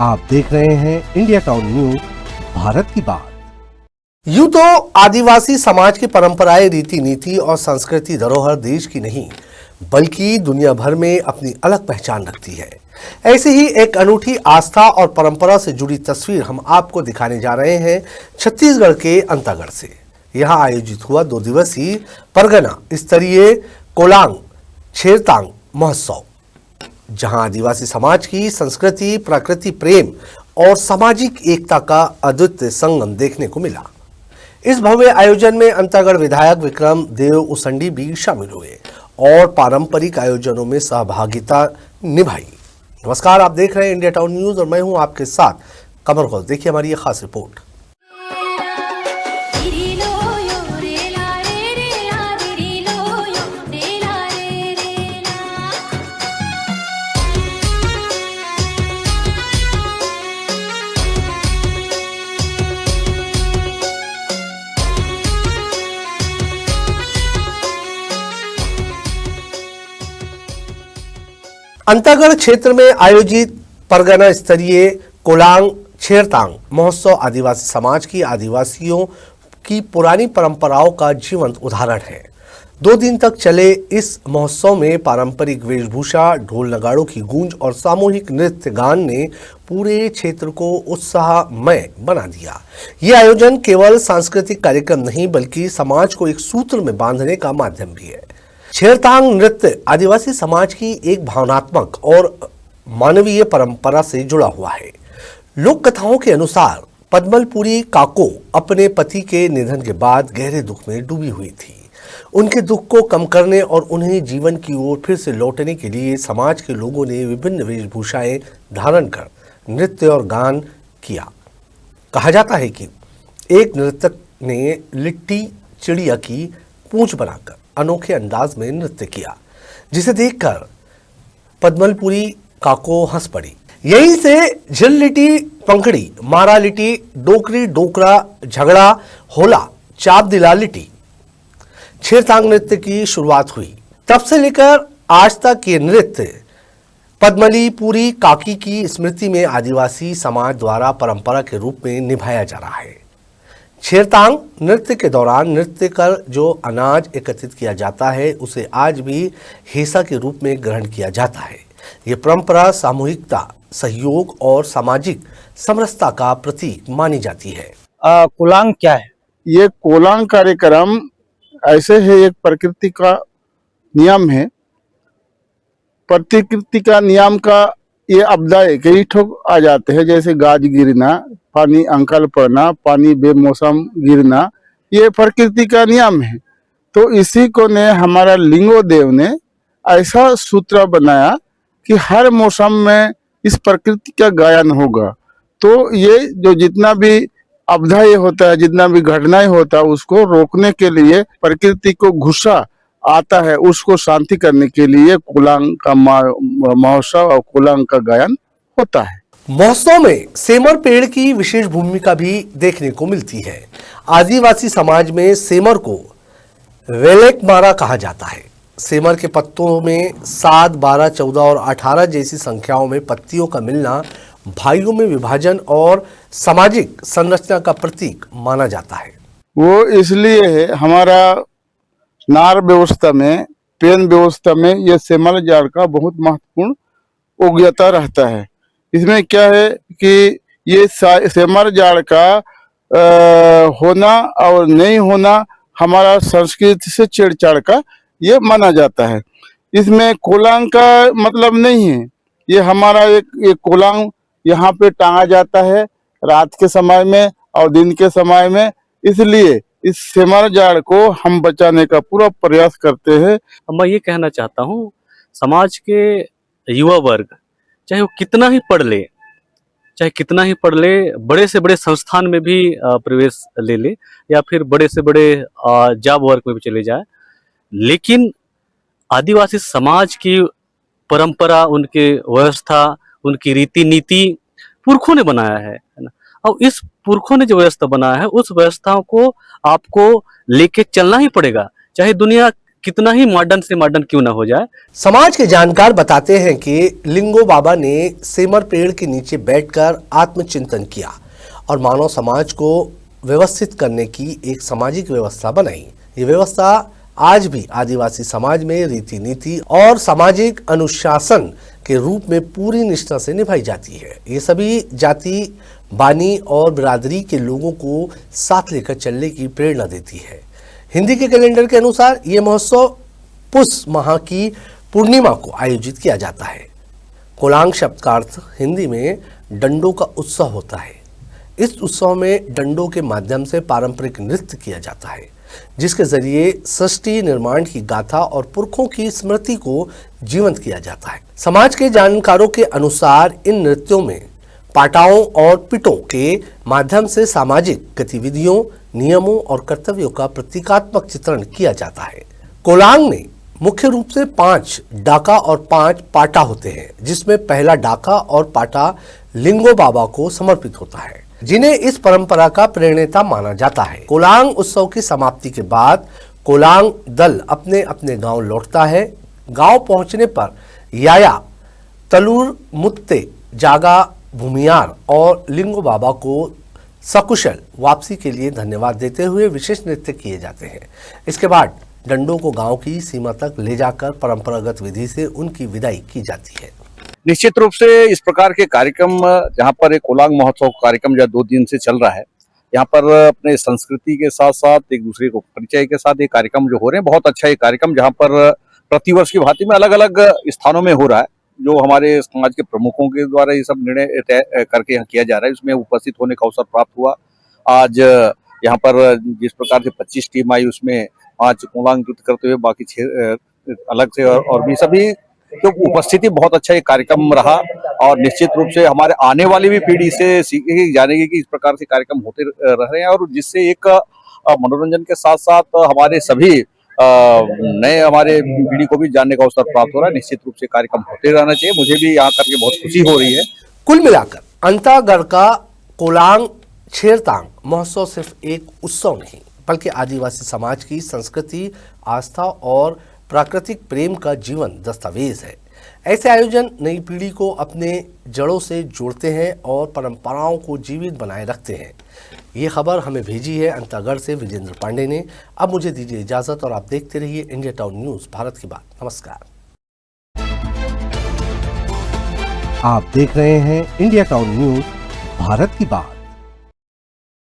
आप देख रहे हैं इंडिया टाउन न्यूज, भारत की बात। यूं तो आदिवासी समाज की परंपराएं, रीति नीति और संस्कृति धरोहर देश की नहीं बल्कि दुनिया भर में अपनी अलग पहचान रखती है। ऐसी ही एक अनूठी आस्था और परंपरा से जुड़ी तस्वीर हम आपको दिखाने जा रहे हैं छत्तीसगढ़ के अंतागढ़ से। यहां आयोजित हुआ 2 दिवसीय परगना स्तरीय कोलांग छेरतांग महोत्सव, जहां आदिवासी समाज की संस्कृति, प्रकृति प्रेम और सामाजिक एकता का अद्वितीय संगम देखने को मिला। इस भव्य आयोजन में अंतागढ़ विधायक विक्रम देव उसंडी भी शामिल हुए और पारंपरिक आयोजनों में सहभागिता निभाई। नमस्कार, आप देख रहे हैं इंडिया टाउन न्यूज और मैं हूं आपके साथ कमर गौस। देखिए हमारी ये खास रिपोर्ट। अंतागढ़ क्षेत्र में आयोजित परगना स्तरीय कोलांग छेरतांग महोत्सव आदिवासी समाज की आदिवासियों की पुरानी परंपराओं का जीवंत उदाहरण है। 2 दिन तक चले इस महोत्सव में पारंपरिक वेशभूषा, ढोल नगाड़ों की गूंज और सामूहिक नृत्य गान ने पूरे क्षेत्र को उत्साहमय बना दिया। ये आयोजन केवल सांस्कृतिक कार्यक्रम नहीं बल्कि समाज को एक सूत्र में बांधने का माध्यम भी है। छेरतांग नृत्य आदिवासी समाज की एक भावनात्मक और मानवीय परंपरा से जुड़ा हुआ है। लोक कथाओं के अनुसार पद्मलपुरी काको अपने पति के निधन के बाद गहरे दुख में डूबी हुई थी। उनके दुख को कम करने और उन्हें जीवन की ओर फिर से लौटने के लिए समाज के लोगों ने विभिन्न वेशभूषाएं धारण कर नृत्य और गान किया। कहा जाता है कि एक नर्तक ने लिट्टी चिड़िया की पूंछ बनाकर अनोखे अंदाज में नृत्य किया, जिसे देखकर पद्मलपुरी काको हंस पड़ी। यहीं से झिल लिटी पंखड़ी, मारा लिटी, डोकरी डोकरा, झगड़ा होला, चाप दिला लिटी छेरतांग नृत्य की शुरुआत हुई। तब से लेकर आज तक ये नृत्य पद्मलीपुरी काकी की स्मृति में आदिवासी समाज द्वारा परंपरा के रूप में निभाया जा रहा है। छेरतांग नृत्य के दौरान नृत्य कर जो अनाज एकत्रित किया जाता है उसे आज भी हेसा के रूप में ग्रहण किया जाता है। ये परंपरा सामूहिकता, सहयोग और सामाजिक समरसता का प्रतीक मानी जाती है। कोलांग क्या है? ये कोलांग कार्यक्रम ऐसे है, एक प्रकृति का नियम है। प्रकृति का नियम का ये आपदाएं कई ठोक आ जाते हैं, जैसे गाज गिरना, पानी अंकल पड़ना, पानी बेमौसम गिरना, ये प्रकृति का नियम है। तो इसी को ने हमारा लिंगो देव ने ऐसा सूत्र बनाया कि हर मौसम में इस प्रकृति का गायन होगा। तो ये जो जितना भी आपदा ये होता है, जितना भी घटनाएं होता है, उसको रोकने के लिए, प्रकृति को गुस्सा आता है उसको शांति करने के लिए कोलांग का महोत्सव और कोलांग का गायन होता है। महोत्सव में सेमर पेड़ की विशेष भूमिका भी देखने को मिलती है। आदिवासी समाज में सेमर को वेलेक मारा कहा जाता है। सेमर के पत्तों में 7, 12, 14 और 18 जैसी संख्याओं में पत्तियों का मिलना भाइयों में विभाजन और सामाजिक संरचना का प्रतीक माना जाता है। वो इसलिए है, हमारा नार व्यवस्था में, पेन व्यवस्था में ये सेमर जाड़ का बहुत महत्वपूर्ण योग्यता रहता है। इसमें क्या है कि ये सेमर जाड़ का होना और नहीं होना हमारा संस्कृति से छेड़छाड़ का ये माना जाता है। इसमें कोलांग का मतलब नहीं है, ये हमारा एक कोलांग यहाँ पे टांगा जाता है रात के समय में और दिन के समय में। इसलिए इस सेमर जाड़ को हम बचाने का पूरा प्रयास करते हैं। मैं ये कहना चाहता हूँ, समाज के युवा वर्ग चाहे वो कितना ही पढ़ ले, बड़े से बड़े संस्थान में भी प्रवेश ले ले या फिर बड़े से बड़े जॉब वर्क में भी चले जाए, लेकिन आदिवासी समाज की परंपरा, उनके व्यवस्था, उनकी रीति नीति पुरखों ने बनाया है ना। और इस पुरखों ने जो व्यवस्था बनाया है उस व्यवस्थाओं को आपको लेके चलना ही पड़ेगा, चाहे दुनिया कितना ही मॉडर्न से मॉडर्न क्यों ना हो जाए। समाज के जानकार बताते हैं कि लिंगो बाबा ने सेमर पेड़ के नीचे बैठकर आत्मचिंतन किया और मानव समाज को व्यवस्थित करने की एक सामाजिक व्यवस्था बनाई। ये व्यवस्था आज भी आदिवासी समाज में रीति नीति और सामाजिक अनुशासन के रूप में पूरी निष्ठा से निभाई जाती है। ये सभी जाति, बानी और बिरादरी के लोगों को साथ लेकर चलने की प्रेरणा देती है। हिंदी के कैलेंडर के अनुसार ये महोत्सव पुष माह की पूर्णिमा को आयोजित किया जाता है। कोलांग शब्द का अर्थ हिंदी में डंडों का उत्सव होता है। इस उत्सव में डंडों के माध्यम से पारंपरिक नृत्य किया जाता है, जिसके जरिए सृष्टि निर्माण की गाथा और पुरखों की स्मृति को जीवंत किया जाता है। समाज के जानकारों के अनुसार इन नृत्यों में पाटाओं और पिटों के माध्यम से सामाजिक गतिविधियों, नियमों और कर्तव्यों का प्रतीकात्मक चित्रण किया जाता है। कोलांग में मुख्य रूप से 5 डाका और 5 पाटा होते हैं, जिसमें पहला डाका और पाटा लिंगो बाबा को समर्पित होता है, जिन्हें इस परंपरा का प्रेरणेता माना जाता है। कोलांग उत्सव की समाप्ति के बाद कोलांग दल अपने अपने गांव लौटता है। गांव पहुंचने पर याया, तलूर मुत्ते, जागा भूमियार और लिंगो बाबा को सकुशल वापसी के लिए धन्यवाद देते हुए विशेष नृत्य किए जाते हैं। इसके बाद डंडों को गांव की सीमा तक ले जाकर परंपरागत विधि से उनकी विदाई की जाती है। निश्चित रूप से इस प्रकार के कार्यक्रम, जहाँ पर एक कोलांग महोत्सव कार्यक्रम जो 2 दिन से चल रहा है, यहाँ पर अपने संस्कृति के साथ साथ एक दूसरे को परिचय के साथ ये कार्यक्रम जो हो रहे हैं, बहुत अच्छा ये कार्यक्रम, जहाँ पर प्रतिवर्ष की भांति में अलग अलग स्थानों में हो रहा है। जो हमारे समाज के प्रमुखों के द्वारा ये सब निर्णय तय करके यहाँ किया जा रहा है, इसमें उपस्थित होने का अवसर प्राप्त हुआ। आज यहाँ पर जिस प्रकार से 25 टीम आई, उसमें 5 कोलांग नृत्य करते हुए बाकी 6 अलग से और भी सभी तो उपस्थिति बहुत अच्छा ये कार्यक्रम रहा। और निश्चित रूप से हमारे आने वाली भी पीढ़ी से सीखेगी, जानेगी कि इस प्रकार से कार्यक्रम होते रह रहे हैं, और जिससे एक मनोरंजन के साथ साथ हमारे सभी नए हमारे पीढ़ी को भी जानने का अवसर प्राप्त हो रहा है। निश्चित रूप से कार्यक्रम होते रहना चाहिए। मुझे भी यहाँ करके बहुत खुशी हो रही है। कुल मिलाकर अंतागढ़ का कोलांग छेरतांग महोत्सव सिर्फ एक उत्सव नहीं, बल्कि आदिवासी समाज की संस्कृति, आस्था और प्राकृतिक प्रेम का जीवन दस्तावेज है। ऐसे आयोजन नई पीढ़ी को अपने जड़ों से जोड़ते हैं और परंपराओं को जीवित बनाए रखते हैं। ये खबर हमें भेजी है अंतागढ़ से विजेंद्र पांडे ने। अब मुझे दीजिए इजाजत और आप देखते रहिए इंडिया टाउन न्यूज, भारत की बात। नमस्कार। आप देख रहे हैं इंडिया टाउन न्यूज, भारत की बात।